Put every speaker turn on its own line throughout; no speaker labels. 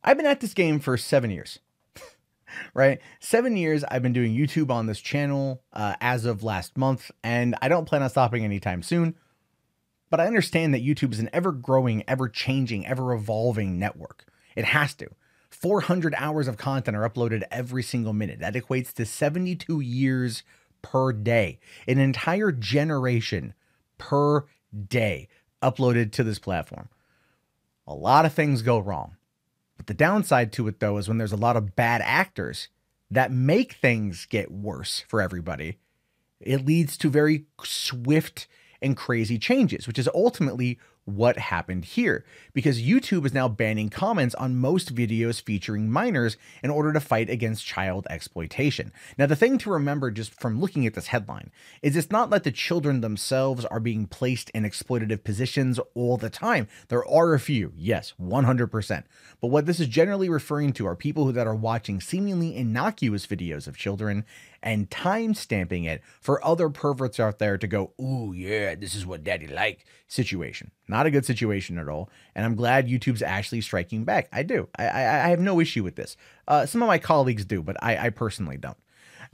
I've been at this game for 7 years, right? 7 years I've been doing YouTube on this channel as of last month, and I don't plan on stopping anytime soon. But I understand that YouTube is an ever-growing, ever-changing, ever-evolving network. It has to. 400 hours of content are uploaded every single minute. That equates to 72 years per day. An entire generation per day uploaded to this platform. A lot of things go wrong. But the downside to it, though, is when there's a lot of bad actors that make things get worse for everybody, it leads to very swift and crazy changes, which is ultimately what happened here, because YouTube is now banning comments on most videos featuring minors in order to fight against child exploitation. Now, the thing to remember just from looking at this headline is it's not that the children themselves are being placed in exploitative positions all the time. There are a few, yes, 100%. But what this is generally referring to are people that are watching seemingly innocuous videos of children and time stamping it for other perverts out there to go, ooh, yeah, this is what daddy like situation. Not a good situation at all. And I'm glad YouTube's actually striking back. I do. I have no issue with this. Some of my colleagues do, but I personally don't.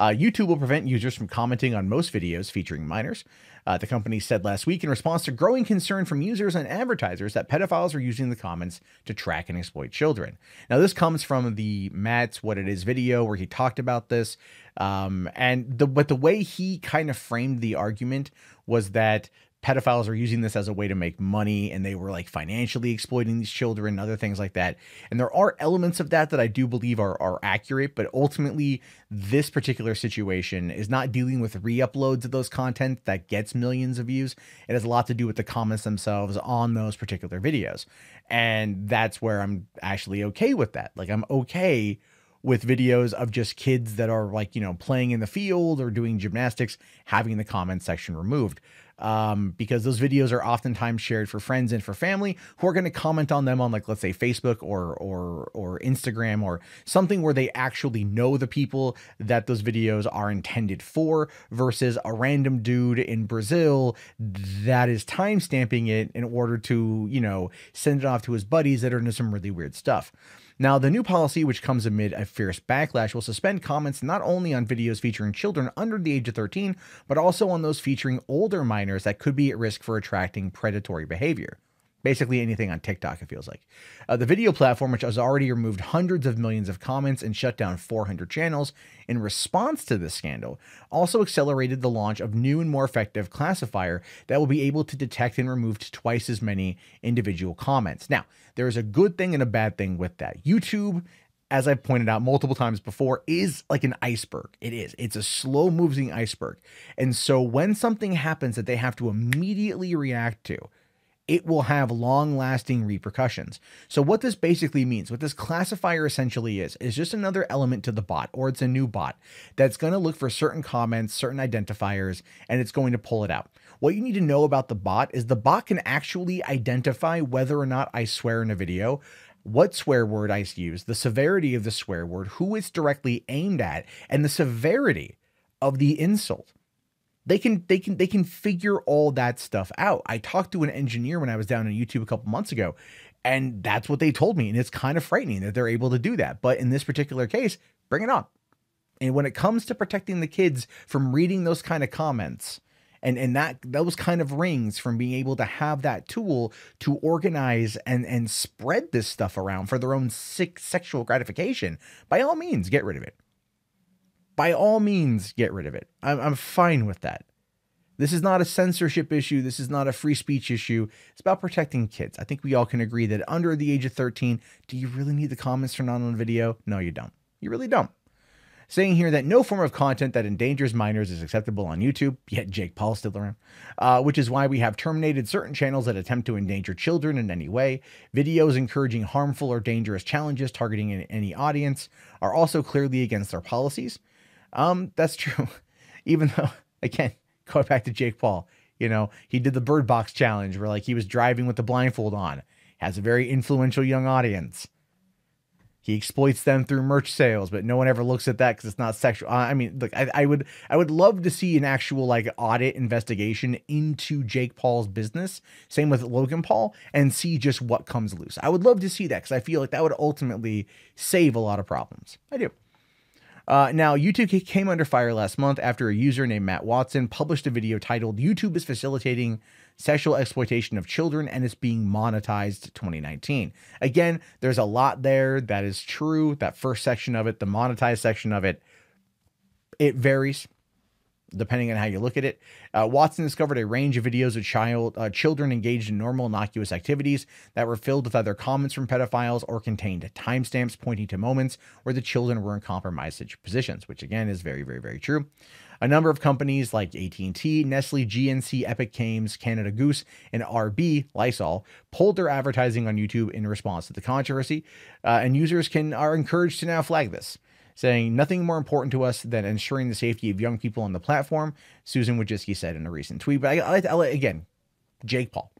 YouTube will prevent users from commenting on most videos featuring minors. The company said last week in response to growing concern from users and advertisers that pedophiles are using the comments to track and exploit children. Now, this comes from the MattsWhatItis video where he talked about this. But the way he kind of framed the argument was that pedophiles are using this as a way to make money, and they were like financially exploiting these children and other things like that. And there are elements of that I do believe are accurate, but ultimately this particular situation is not dealing with re-uploads of those content that gets millions of views. It has a lot to do with the comments themselves on those particular videos. And that's where I'm actually okay with that. Like, I'm okay with videos of just kids that are like, playing in the field or doing gymnastics, having the comment section removed. Because those videos are oftentimes shared for friends and for family who are going to comment on them on, like, let's say Facebook or Instagram or something where they actually know the people that those videos are intended for, versus a random dude in Brazil that is time stamping it in order to, send it off to his buddies that are into some really weird stuff. Now, the new policy, which comes amid a fierce backlash, will suspend comments not only on videos featuring children under the age of 13, but also on those featuring older minors that could be at risk for attracting predatory behavior. Basically anything on TikTok, it feels like. The video platform, which has already removed hundreds of millions of comments and shut down 400 channels in response to this scandal, also accelerated the launch of new and more effective classifier that will be able to detect and remove twice as many individual comments. Now, there is a good thing and a bad thing with that. YouTube, as I've pointed out multiple times before, is like an iceberg. It is. It's a slow-moving iceberg. And so when something happens that they have to immediately react to, it will have long-lasting repercussions. So what this basically means, what this classifier essentially is just another element to the bot, or it's a new bot that's going to look for certain comments, certain identifiers, and it's going to pull it out. What you need to know about the bot is the bot can actually identify whether or not I swear in a video, what swear word I use, the severity of the swear word, who it's directly aimed at, and the severity of the insult. They can figure all that stuff out. I talked to an engineer when I was down on YouTube a couple months ago, and that's what they told me. And it's kind of frightening that they're able to do that. But in this particular case, bring it on. And when it comes to protecting the kids from reading those kind of comments and those kind of rings, from being able to have that tool to organize and spread this stuff around for their own sick sexual gratification, by all means, get rid of it. By all means, get rid of it. I'm fine with that. This is not a censorship issue. This is not a free speech issue. It's about protecting kids. I think we all can agree that under the age of 13, do you really need the comments turned on video? No, you don't. You really don't. Saying here that no form of content that endangers minors is acceptable on YouTube, yet Jake Paul's still around, which is why we have terminated certain channels that attempt to endanger children in any way. Videos encouraging harmful or dangerous challenges targeting any audience are also clearly against our policies. That's true. Even though, again, going back to Jake Paul, he did the Bird Box challenge where, like, he was driving with the blindfold on. Has a very influential young audience. He exploits them through merch sales, but no one ever looks at that because it's not sexual. I mean, look, I would love to see an actual like audit investigation into Jake Paul's business. Same with Logan Paul, and see just what comes loose. I would love to see that because I feel like that would ultimately save a lot of problems. I do. Now, YouTube came under fire last month after a user named Matt Watson published a video titled "YouTube is facilitating sexual exploitation of children and it's being monetized 2019. Again, there's a lot there that is true. That first section of it, the monetized section of it, it varies depending on how you look at it. Watson discovered a range of videos of children engaged in normal, innocuous activities that were filled with either comments from pedophiles or contained timestamps pointing to moments where the children were in compromised positions, which again is very, very, very true. A number of companies like AT&T, Nestle, GNC, Epic Games, Canada Goose, and RB, Lysol, pulled their advertising on YouTube in response to the controversy, and users are encouraged to now flag this, saying nothing more important to us than ensuring the safety of young people on the platform, Susan Wojcicki said in a recent tweet. But again, Jake Paul.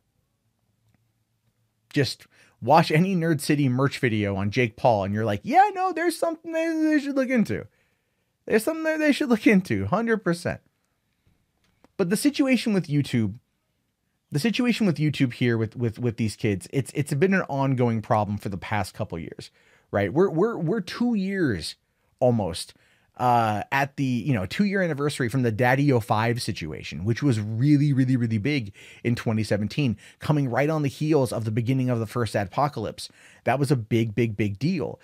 Just watch any Nerd City merch video on Jake Paul and you're like, yeah, no, there's something they should look into. There's something that they should look into, 100%. But the situation with YouTube here with these kids, it's been an ongoing problem for the past couple years, right? We're 2 years almost at the 2-year anniversary from the Daddy-O5 situation, which was really, really, really big in 2017, coming right on the heels of the beginning of the first adpocalypse. That was a big, big, big deal.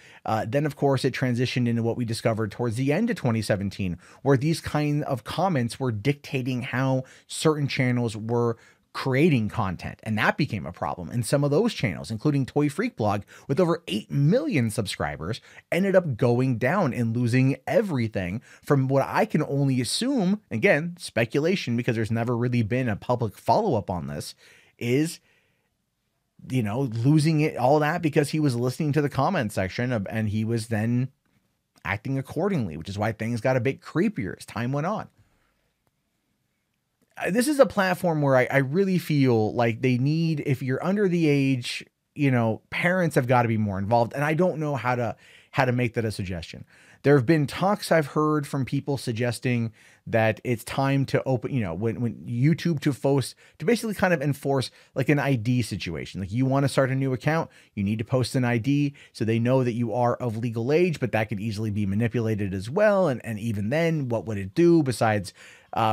Then, of course, it transitioned into what we discovered towards the end of 2017, where these kind of comments were dictating how certain channels were creating content, and that became a problem. And some of those channels, including Toy Freak Blog, with over 8 million subscribers, ended up going down and losing everything from what I can only assume, again, speculation, because there's never really been a public follow-up on this, is, losing it, all that because he was listening to the comment section and he was then acting accordingly, which is why things got a bit creepier as time went on. This is a platform where I really feel like they need, if you're under the age, parents have got to be more involved. And I don't know how to make that a suggestion. There have been talks I've heard from people suggesting that it's time to open, when YouTube to basically kind of enforce like an ID situation. Like, you want to start a new account, you need to post an ID so they know that you are of legal age, but that could easily be manipulated as well. And even then, what would it do besides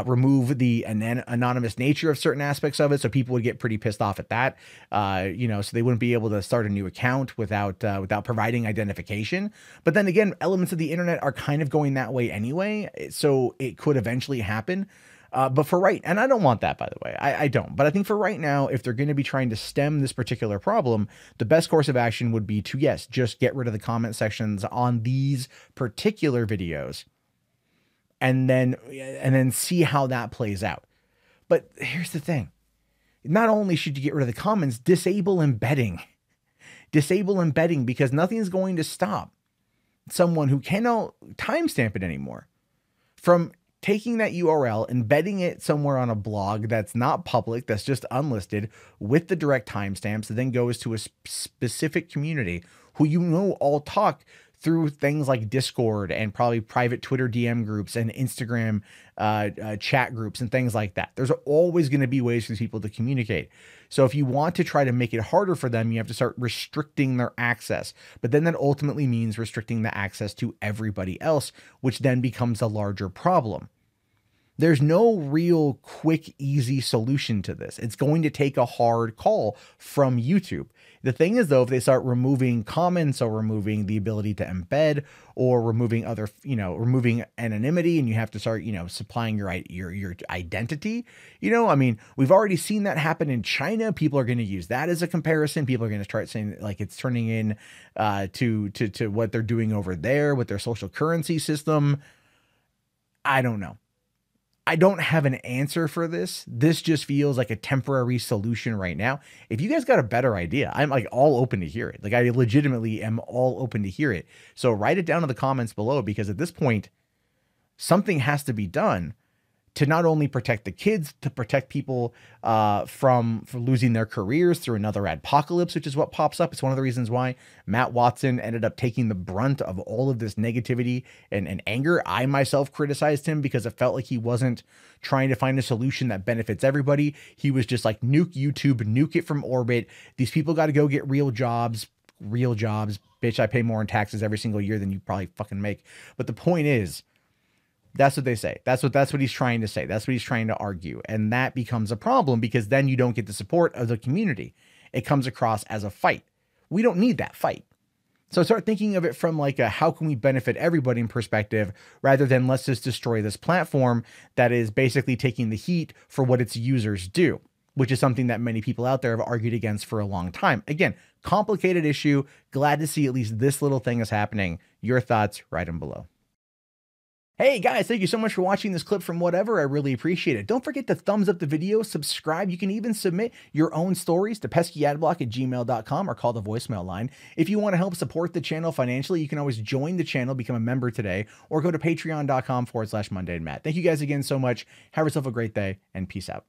remove the anonymous nature of certain aspects of it? So people would get pretty pissed off at that, so they wouldn't be able to start a new account without providing identification. But then again, elements of the internet are kind of going that way anyway, so it could eventually happen. But for right, and I don't want that, by the way, I don't, but I think for right now, if they're going to be trying to stem this particular problem, the best course of action would be to, yes, just get rid of the comment sections on these particular videos, and then see how that plays out. But here's the thing. Not only should you get rid of the comments, disable embedding. Disable embedding, because nothing's going to stop someone who cannot timestamp it anymore from taking that URL, embedding it somewhere on a blog that's not public, that's just unlisted, with the direct timestamps, that then goes to a specific community who all talk through things like Discord and probably private Twitter DM groups and Instagram chat groups and things like that. There's always going to be ways for people to communicate. So if you want to try to make it harder for them, you have to start restricting their access. But then that ultimately means restricting the access to everybody else, which then becomes a larger problem. There's no real quick, easy solution to this. It's going to take a hard call from YouTube. The thing is, though, if they start removing comments or removing the ability to embed or removing other, removing anonymity, and you have to start, supplying your identity, we've already seen that happen in China. People are going to use that as a comparison. People are going to start saying like it's turning in to what they're doing over there with their social currency system. I don't know. I don't have an answer for this. This just feels like a temporary solution right now. If you guys got a better idea, I'm like all open to hear it. Like, I legitimately am all open to hear it. So write it down in the comments below, because at this point, something has to be done to not only protect the kids, to protect people from losing their careers through another adpocalypse, which is what pops up. It's one of the reasons why Matt Watson ended up taking the brunt of all of this negativity and anger. I myself criticized him because it felt like he wasn't trying to find a solution that benefits everybody. He was just like, nuke YouTube, nuke it from orbit. These people got to go get real jobs. Bitch, I pay more in taxes every single year than you probably fucking make. But the point is, that's what they say. That's what he's trying to say. That's what he's trying to argue. And that becomes a problem because then you don't get the support of the community. It comes across as a fight. We don't need that fight. So start thinking of it from like a how can we benefit everybody in perspective rather than let's just destroy this platform that is basically taking the heat for what its users do, which is something that many people out there have argued against for a long time. Again, complicated issue. Glad to see at least this little thing is happening. Your thoughts, write them below. Hey guys, thank you so much for watching this clip from Whatever. I really appreciate it. Don't forget to thumbs up the video, subscribe. You can even submit your own stories to peskyadblock@gmail.com or call the voicemail line. If you want to help support the channel financially, you can always join the channel, become a member today, or go to patreon.com/MundayMatt. Thank you guys again so much. Have yourself a great day and peace out.